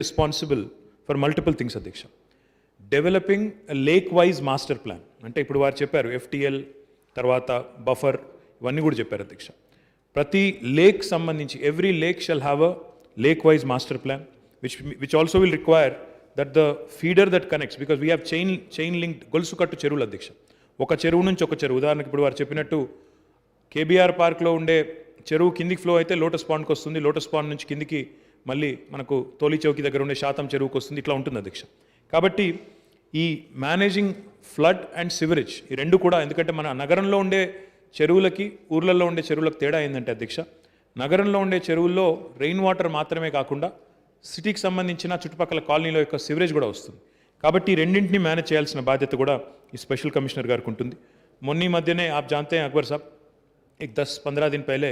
responsible for multiple things, Adhiksha. Developing a lake-wise master plan. అంటే ఇప్పుడు వారు చెప్పారు FTL తర్వాత బఫర్ ఇవన్నీ కూడా చెప్పారు అధ్యక్ష. ప్రతి లేక్ సంబంధించి every lake shall have a lake-wise master plan, which also will require that the feeder that connects, because we have chain linked గొలుసు కట్టు చెరువులు అధ్యక్ష. ఒక చెరువు నుంచి ఒక చెరువు, ఉదాహరణకు ఇప్పుడు వారు చెప్పినట్టు కేబీఆర్ పార్క్లో ఉండే చెరువు కిందికి ఫ్లో అయితే లోటస్ పాండ్కి వస్తుంది, లోటస్ పాండ్ నుంచి కిందికి మళ్ళీ మనకు తోలి చౌకి దగ్గర ఉండే శాతం చెరువుకి వస్తుంది, ఇట్లా ఉంటుంది అధ్యక్ష. కాబట్టి ఈ మేనేజింగ్ ఫ్లడ్ అండ్ సివరేజ్ ఈ రెండు కూడా, ఎందుకంటే మన నగరంలో ఉండే చెరువులకి ఊర్లలో ఉండే చెరువులకు తేడా ఏంటంటే అధ్యక్ష, నగరంలో ఉండే చెరువుల్లో రెయిన్ వాటర్ మాత్రమే కాకుండా సిటీకి సంబంధించిన చుట్టుపక్కల కాలనీలో యొక్క సివరేజ్ కూడా వస్తుంది. కాబట్టి ఈ రెండింటిని మేనేజ్ చేయాల్సిన బాధ్యత కూడా ఈ స్పెషల్ కమిషనర్ గారికి ఉంటుంది. మొన్న మధ్యనే आप जानते हैं अकबर साहब, एक 10-15 दिन पहले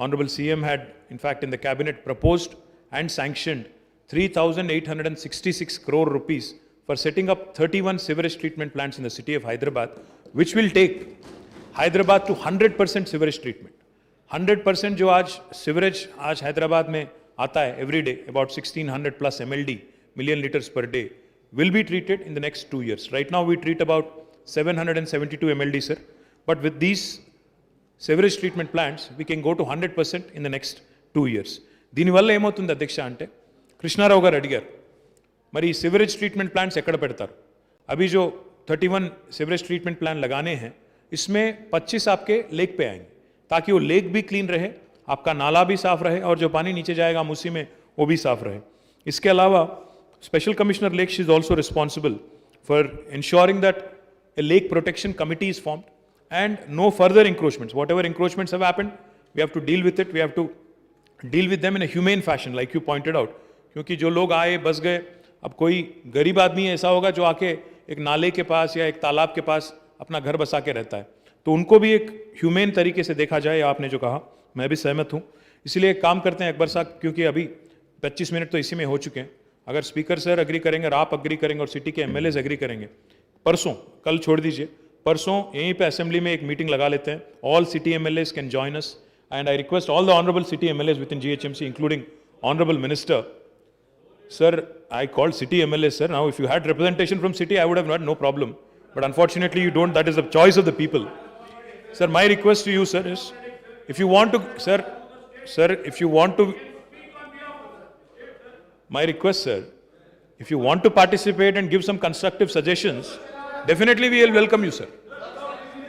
honourable CM had in fact in the cabinet proposed and sanctioned 3,866 crore rupees for setting up 31 sewerage treatment plants in the city of Hyderabad, which will take Hyderabad to 100% sewerage treatment. 100% जो आज sewerage आज हैदराबाद में आता है every day, about 1600 plus MLD, million liters per day, will be treated in the next 2 years. Right now we treat about 772 MLD, sir. But with these sewerage treatment plants, we can go to 100% in the next 2 years. దీనివల్ల ఏమవుతుంది అధ్యక్ష అంటే, కృష్ణారావు గారు అడిగారు మరి sewerage ట్రీटमेंट plants ఎక్కడ పెడతారు. अभी जो 31 सिवरेज ट्रीटमेंट प्लान लगाने हैं, इसमें 25 आपके लेक पे आएंगे, ताकि वो लेक भी क्लीन रहे, आपका नाला भी साफ रहे और जो पानी नीचे जाएगा मूसी में वो भी साफ रहे. इसके अलावा special commissioner lakes is also responsible for ensuring that a lake protection committee is formed and no further encroachments. Whatever encroachments have happened, we have to deal with it. We have to deal with them in a humane fashion, like you pointed out. क्योंकि जो लोग आए बस गए, अब कोई गरीब आदमी ऐसा होगा जो आके एक नाले के पास या एक तालाब के पास अपना घर बसा के रहता है, तो उनको भी एक ह्यूमेन तरीके से देखा जाए. आपने जो कहा मैं भी सहमत हूँ. इसलिए एक काम करते हैं अकबर साहब, क्योंकि अभी 25 मिनट तो इसी में हो चुके हैं. अगर स्पीकर सर एग्री करेंगे और आप एग्री करेंगे और सिटी के MLAs एग्री करेंगे, परसों, कल छोड़ दीजिए, परसों यहीं पे असेंबली में एक मीटिंग लगा लेते हैं. All city MLAs can join us and I request all the honourable city MLAs with in GHMC including honourable minister. Sir, I called city MLAs, sir. Now, if you had representation from city, I would have had no problem. But unfortunately, you don't. That is the choice of the people. Sir, my request to you, sir, is if you want to, sir, if you want to, my request, sir, if you want to participate and give some constructive suggestions, definitely we will welcome you, sir.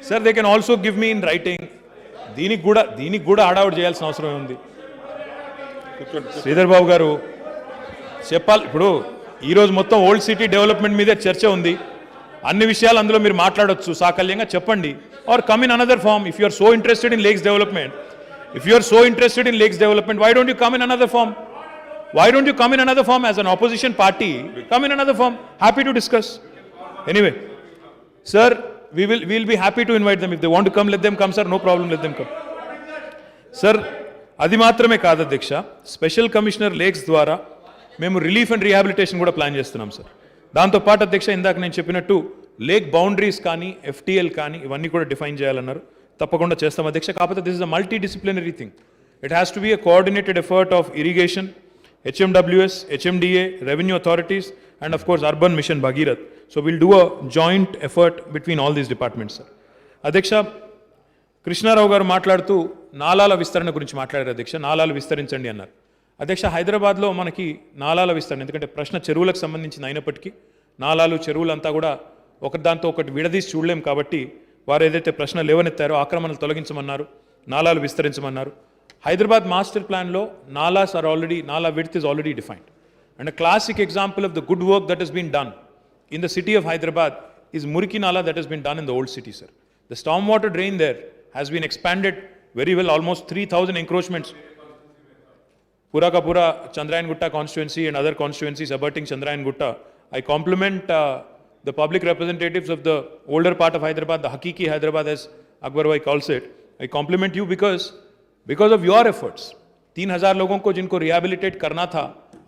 Sir, they can also give me in writing. దీనికి కూడా హడావుడి చేయాల్సిన అవసరం ఉంది. శ్రీధర్ బాబు గారు చెప్పాలి. ఇప్పుడు ఈరోజు మొత్తం ఓల్డ్ సిటీ డెవలప్మెంట్ మీదే చర్చ ఉంది. అన్ని విషయాలు అందులో మీరు మాట్లాడొచ్చు, సాకల్యంగా చెప్పండి. Or come in another form if you are so interested in lakes development. If you are so interested in lakes development, why don't you come in another form? Why don't you come in another form as an opposition party? Come in another form. Happy to discuss. Anyway, sir, we will be happy to invite them. If they want to come, let them come, sir. No problem, let them come. Sir, అది మాత్రమే కాదు అధ్యక్ష, special commissioner lakes ద్వారా మేము relief and rehabilitation కూడా plan చేస్తున్నాం sir. దాంతోపాటు అధ్యక్ష ఇందాక నేను చెప్పినట్టు లేక్ బౌండరీస్ కానీ FTL కానీ ఇవన్నీ కూడా డిఫైన్ చేయాలన్నారు. తప్పకుండా చేస్తాం అధ్యక్ష. కాకపోతే this is a multi disciplinary thing. It has to be a coordinated effort of irrigation, HMWS, HMDA, revenue authorities and of course urban mission Bhagirath. So will do a joint effort between all these departments sir. అధ్యక్ష, కృష్ణారావు గారు మాట్లాడుతూ నాలాల విస్తరణ గురించి మాట్లాడారు అధ్యక్ష. నాలాలు విస్తరించండి అన్నారు. అధ్యక్ష, హైదరాబాద్లో మనకి నాలాల విస్తరణ, ఎందుకంటే ప్రశ్న చెరువులకు సంబంధించింది అయినప్పటికీ నాలాలు చెరువులంతా కూడా ఒకదాంతో ఒకటి విడదీసి చూడలేం. కాబట్టి వారు ఏదైతే ప్రశ్న లేవనెత్తారో ఆక్రమణలు తొలగించమన్నారు, నాలాలు విస్తరించమన్నారు. హైదరాబాద్ మాస్టర్ ప్లాన్లో nalas are already, nala width is already defined. And a classic example of the good work that has been done in the city of Hyderabad is Muriki Nala that has been done in the old city, sir. The stormwater drain there has been expanded very well, almost 3,000 encroachments. Pura ka pura Chandrayan Gutta constituency and other constituencies abutting Chandrayan Gutta. I compliment the public representatives of the older part of Hyderabad, the Hakiki Hyderabad as Akbar Bhai calls it. I compliment you because of your efforts. 3,000 लोगों को जिनको rehabilitate करना था,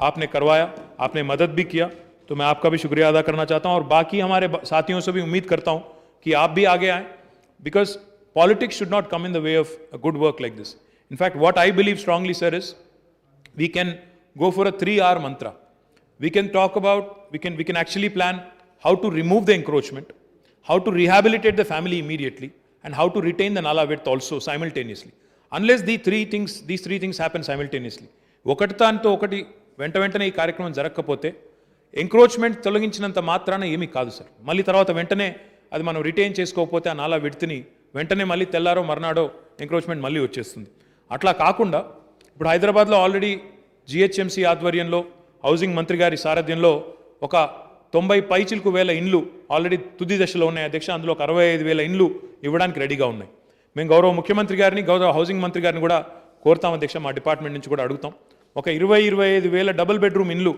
आपने करवाया, आपने मदद भी किया. तो मैं आपका भी शुक्रिया अदा करना चाहता हूं और बाकी हमारे साथियों से भी उम्मीद करता हूं कि आप भी आगे आएं, because politics should not come in the way of a good work like this. In fact what I believe strongly, sir, is we can go for a 3R mantra. we can talk about, we can actually plan how to remove the encroachment, how to rehabilitate the family immediately, and how to retain the nala width also simultaneously. Unless these three things happen simultaneously, ఒకటి దాంతో ఒకటి వెంటనే ఈ కార్యక్రమం జరగకపోతే encroachment తొలగించినంత మాత్రాన ఏమీ కాదు సార్. మళ్ళీ తర్వాత వెంటనే అది మనం రిటైన్ చేసుకోకపోతే ఆ నాలా విడ్త్ని వెంటనే మళ్ళీ తెల్లారో మర్నాడో ఎంక్రోచ్మెంట్ మళ్ళీ వచ్చేస్తుంది. అట్లా కాకుండా ఇప్పుడు హైదరాబాద్లో ఆల్రెడీ జిహెచ్ఎంసీ ఆధ్వర్యంలో హౌసింగ్ మంత్రి గారి సారథ్యంలో ఒక 90 పైచిలకు వేల ఇండ్లు ఆల్రెడీ తుది దశలో ఉన్నాయి అధ్యక్ష. అందులో ఒక 65,000 ఇండ్లు ఇవ్వడానికి రెడీగా ఉన్నాయి. మేము గౌరవ ముఖ్యమంత్రి గారిని, గౌరవ హౌసింగ్ మంత్రి గారిని కూడా కోరుతాం అధ్యక్ష, మా డిపార్ట్మెంట్ నుంచి కూడా అడుగుతాం. ఒక 20-25,000 డబుల్ బెడ్రూమ్ ఇండ్లు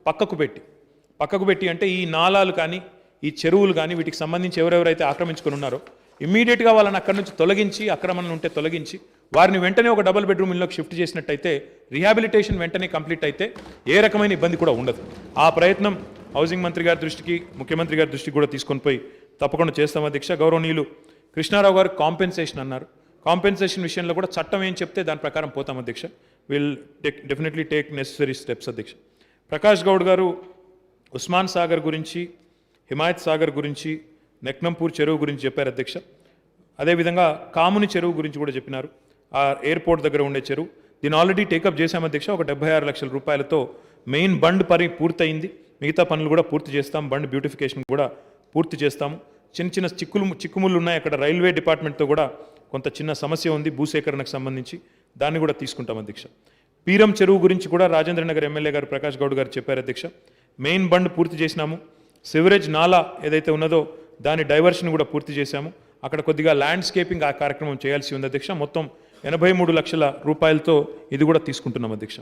పక్కకు పెట్టి అంటే ఈ నాలాలు కానీ ఈ చెరువులు కానీ వీటికి సంబంధించి ఎవరెవరైతే ఆక్రమించుకొని ఉన్నారో ఇమ్మీడియట్గా వాళ్ళని అక్కడి నుంచి తొలగించి, ఆక్రమణలు ఉంటే తొలగించి వారిని వెంటనే ఒక డబుల్ బెడ్రూమ్ ఇల్లోకి షిఫ్ట్ చేసినట్టయితే రీహాబిలిటేషన్ వెంటనే కంప్లీట్ అయితే ఏ రకమైన ఇబ్బంది కూడా ఉండదు. ఆ ప్రయత్నం హౌసింగ్ మంత్రి గారి దృష్టికి, ముఖ్యమంత్రి గారి దృష్టికి కూడా తీసుకొని పోయి తప్పకుండా చేస్తాం అధ్యక్ష. గౌరవనీయులు కృష్ణారావు గారు కాంపెన్సేషన్ అన్నారు. కాంపెన్సేషన్ విషయంలో కూడా చట్టం ఏం చెప్తే దాని ప్రకారం పోతాం అధ్యక్ష. Will definitely take necessary steps అధ్యక్ష. ప్రకాష్ గౌడ్ గారు ఉస్మాన్ సాగర్ గురించి, హిమాయత్ సాగర్ గురించి, నెక్నంపూర్ చెరువు గురించి చెప్పారు అధ్యక్ష. అదేవిధంగా కాముని చెరువు గురించి కూడా చెప్పినారు. ఆ ఎయిర్పోర్ట్ దగ్గర ఉండే చెరువు, దీన్ని ఆల్రెడీ టేకప్ చేశాం అధ్యక్ష. ఒక 76 లక్షల రూపాయలతో మెయిన్ బండ్ పూర్తయింది. మిగతా పనులు కూడా పూర్తి చేస్తాం. బండ్ బ్యూటిఫికేషన్ కూడా పూర్తి చేస్తాము. చిన్న చిక్కుముళ్ళు ఉన్నాయి అక్కడ. రైల్వే డిపార్ట్మెంట్తో కూడా కొంత చిన్న సమస్య ఉంది భూసేకరణకు సంబంధించి, దాన్ని కూడా తీసుకుంటాం అధ్యక్ష. పీరం చెరువు గురించి కూడా రాజేంద్ర నగర్ ఎమ్మెల్యే గారు ప్రకాష్ గౌడ్ గారు చెప్పారు అధ్యక్ష. మెయిన్ బండ్ పూర్తి చేసినాము. సివరేజ్ నాలా ఏదైతే ఉన్నదో దాని డైవర్షన్ కూడా పూర్తి చేశాము. అక్కడ కొద్దిగా ల్యాండ్స్కేపింగ్ ఆ కార్యక్రమం చేయాల్సి ఉంది అధ్యక్ష. మొత్తం 83 లక్షల రూపాయలతో ఇది కూడా తీసుకుంటున్నాం అధ్యక్ష.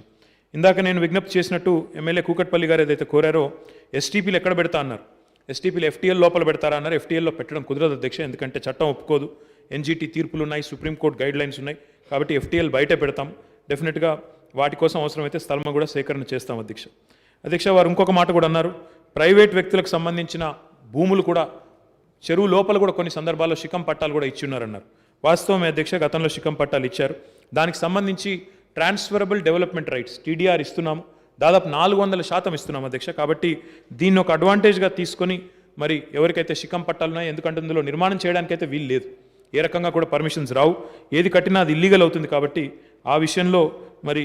ఇందాక నేను విజ్ఞప్తి చేసినట్టు ఎమ్మెల్యే కూకట్పల్లి గారు ఏదైతే కోరారో ఎస్టీపీలు ఎక్కడ పెడతా అన్నారు. ఎస్టీపీలు ఎఫ్టీఎల్ లోపల పెడతారా అన్నారు. ఎఫ్టీఎల్లో పెట్టడం కుదరదు అధ్యక్ష, ఎందుకంటే చట్టం ఒప్పుకోదు. ఎన్జీటీ తీర్పులు ఉన్నాయి, సుప్రీంకోర్టు గైడ్ లైన్స్ ఉన్నాయి. కాబట్టి ఎఫ్టీఎల్ బయట పెడతాం. డెఫినెట్గా వాటి కోసం అవసరమైతే స్థలం కూడా సేకరణ చేస్తాం అధ్యక్ష. అధ్యక్ష, వారు ఇంకొక మాట కూడా అన్నారు. ప్రైవేట్ వ్యక్తులకు సంబంధించిన భూములు కూడా చెరువు లోపల కూడా కొన్ని సందర్భాల్లో శిఖం పట్టాలు కూడా ఇచ్చి ఉన్నారన్నారు. వాస్తవమే అధ్యక్ష, గతంలో శిఖం పట్టాలు ఇచ్చారు. దానికి సంబంధించి ట్రాన్స్ఫరబుల్ డెవలప్మెంట్ రైట్స్ టీడీఆర్ ఇస్తున్నాము. దాదాపు 400% ఇస్తున్నాం అధ్యక్ష. కాబట్టి దీన్ని ఒక అడ్వాంటేజ్గా తీసుకొని మరి ఎవరికైతే శిఖం పట్టాలు ఉన్నాయో, ఎందుకంటే ఇందులో నిర్మాణం చేయడానికైతే వీలు లేదు, ఏ రకంగా కూడా పర్మిషన్స్ రావు, ఏది కట్టినా అది ఇల్లీగల్ అవుతుంది. కాబట్టి ఆ విషయంలో మరి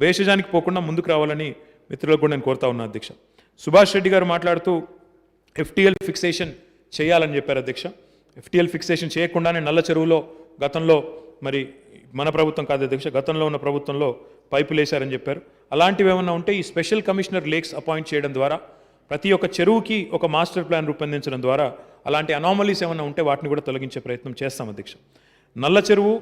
భేషజానికి పోకుండా ముందుకు రావాలని మిత్రులకు కూడా నేను కోరుతా ఉన్నా అధ్యక్ష. సుభాష్ రెడ్డి గారు మాట్లాడుతూ ఎఫ్టీఎల్ ఫిక్సేషన్ చేయాలని చెప్పారు అధ్యక్ష. ఎఫ్టీఎల్ ఫిక్సేషన్ చేయకుండానే నల్ల చెరువులో గతంలో మరి మన ప్రభుత్వం కాదు అధ్యక్ష, గతంలో ఉన్న ప్రభుత్వంలో పైపులు వేశారని చెప్పారు. అలాంటివి ఏమన్నా ఉంటే ఈ స్పెషల్ కమిషనర్ లేక్స్ అపాయింట్ చేయడం ద్వారా ప్రతి ఒక్క చెరువుకి ఒక మాస్టర్ ప్లాన్ రూపొందించడం ద్వారా అలాంటి అనామలీస్ ఏమన్నా ఉంటే వాటిని కూడా తొలగించే ప్రయత్నం చేస్తాం అధ్యక్ష. నల్ల చెరువు,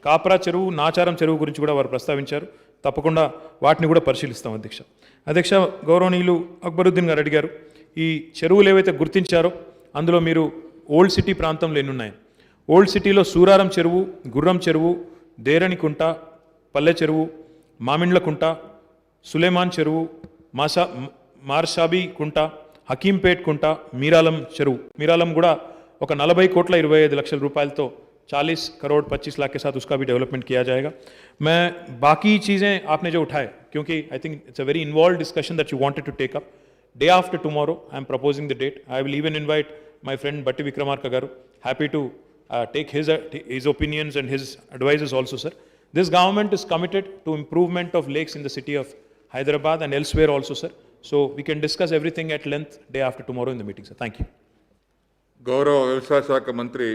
కాపరా చెరువు, నాచారం చెరువు గురించి కూడా వారు ప్రస్తావించారు. తప్పకుండా వాటిని కూడా పరిశీలిస్తాం అధ్యక్ష. అధ్యక్ష, గౌరవనీయులు అక్బరుద్దీన్ గారు అడిగారు, ఈ చెరువులు ఏవైతే గుర్తించారో అందులో మీరు ఓల్డ్ సిటీ ప్రాంతంలో ఎన్ని ఉన్నాయి? ఓల్డ్ సిటీలో సూరారం చెరువు, గుర్రం చెరువు, దేరణికుంట, పల్లె చెరువు, మామిండ్లకుంట, సులేమాన్ చెరువు, మార్షాబీ కుంట, హకీంపేట్ కుంట, మీరాలం చెరువు. మీరాలం కూడా ఒక 40,25 లక్షల రూపాయలతో 40 करोड़ 25 लाख के साथ उसका भी डेवलपमेंट किया जाएगा. मैं बाकी चीज़ें आपने जो उठाए, क्योंकि I think it's a very involve discussion that you wanted to take up. Day after tomorrow I am proposing the date. I will even invite my friend Batti Vikramarka garu. Happy to take his opinions and his advices also, sir. This government is committed to improvement of lakes in the city of Hyderabad and elsewhere also, sir. So we can discuss everything at length day after tomorrow in the meeting, sir. Thank you. గౌరవ వ్యవసాయ శాఖ మంత్రి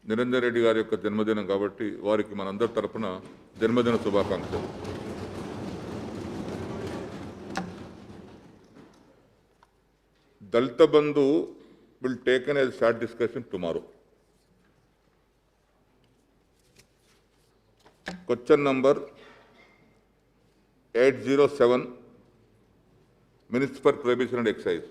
నిరంజన్ రెడ్డి గారి యొక్క జన్మదినం కాబట్టి వారికి మనందరి తరపున జన్మదిన శుభాకాంక్షలు. దళిత బంధు will taken as short discussion tomorrow. Question number 807, Municipal Prohibition and Excise.